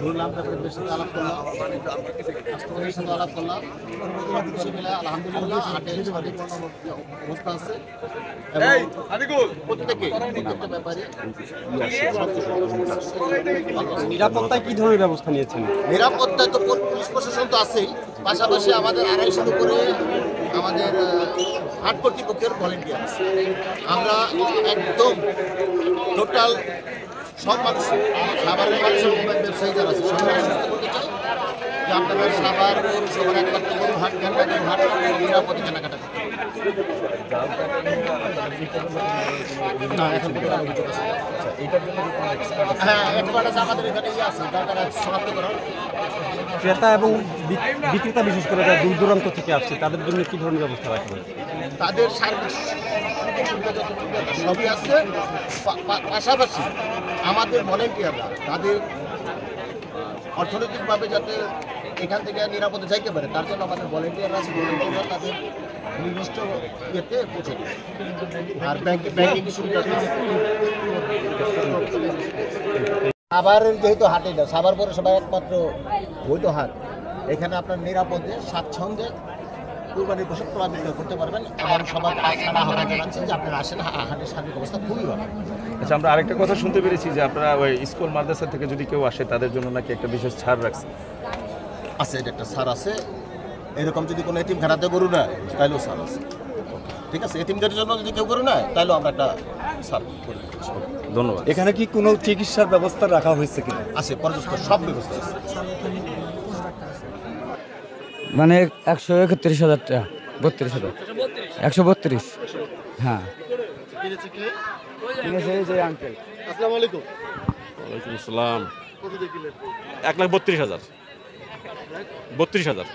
ঘুরলাম, তারপরে বেশ আলাপ করলাম, কাস্টমারের সাথে আলাপ করলাম। সে মিলে আলহামদুলিল্লাহ হাটের সঠিক অবস্থা আছে এবং প্রত্যেকটা ব্যাপারে নিরাপত্তায় কি ধরনের ব্যবস্থা নিয়েছেন? নিরাপত্তায় তো পুলিশ প্রশাসন তো আছেই, পাশাপাশি আমাদের 250 করে আমাদের হাট কর্তৃপক্ষের ভলেন্টিয়ার আছে। আমরা একদম টোটাল সব মানুষ, সাভারের মানুষের ব্যবসায়ী যারা আছে সবাই আশ্বস্ত করতে চাই যে আপনাদের সাভার পৌরসভার একমাত্র গরু হাট হাট নিরাপদে কেনাকাটা করতে না। এখন হ্যাঁ, এক্সপার্ট আছে আমাদের এখানে আছে, যারা শনাক্ত করা। ক্রেতা এবং বিক্রেতা বিশেষ করে যারা দূর দূরান্ত থেকে আসছে তাদের জন্য কি ধরনের ব্যবস্থা রাখা হয়েছে? তাদের সার্বিক সবই আছে, পাশাপাশি আমাদের ভলেন্টিয়াররা তাদের অর্থনৈতিকভাবে যাতে এখান থেকে নিরাপদে যাইতে পারে তার জন্য আমাদের ভলেন্টিয়াররা আছে। ভলেন্টিয়াররা তাদের নির্দিষ্ট ইয়েতে পৌঁছে দেবে। আর ব্যাংকিং সুবিধা সাভার যেহেতু হাটে না, সাভার পৌরসভায় একমাত্র বৈধ হাট, এখানে আপনার নিরাপদে স্বাচ্ছন্দ্যে কুরবানির পশু ক্রয় বিক্রয় করতে পারবেন। এবং সবার আশা আহ্বান জানাচ্ছি যে আপনারা আসেন, হাটের সার্বিক অবস্থা খুবই ভালো। আচ্ছা, আমরা আরেকটা কথা শুনতে পেরেছি যে আপনারা ওই স্কুল মাদ্রাসা থেকে যদি কেউ আসে তাদের জন্য নাকি একটা বিশেষ ছাড় রাখছে। আছে, এটা একটা ছাড় আছে। এরকম যদি কোনো এতিমখানাতে গরু নেয় তাহলেও ছাড় আছে। ঠিক আছে, এতিমদের জন্য যদি কেউ গরু নেয় তাহলেও আমরা একটা ছাড় করে দিচ্ছি। ধন্যবাদ। এখানে কি কোনো চিকিৎসার ব্যবস্থা রাখা হয়েছে কিনা? আছে, পর্যাপ্ত সব ব্যবস্থা আছে। মানে 131,000 টাকা, 32,000, 132। হ্যাঁ, যে আঙ্কেল। আসসালামু আলাইকুম। ওয়ালাইকুম আসসালাম। 1,32,000। 32,000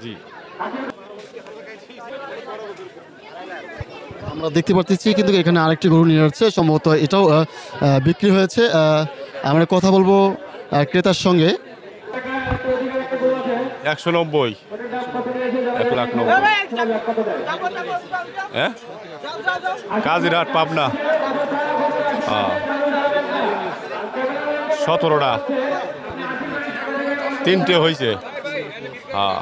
জি। আমরা দেখতে পাচ্ছি কিন্তু এখানে আরেকটি গরু নিয়ে যাচ্ছে, সম্ভবত এটাও বিক্রি হয়েছে। আমরা কথা বলবো ক্রেতার সঙ্গে। 190, 1,90,000। হ্যাঁ, কাজিরহাট, পাবনা। হ্যাঁ, 17টা, 3টে হয়েছে। হ্যাঁ।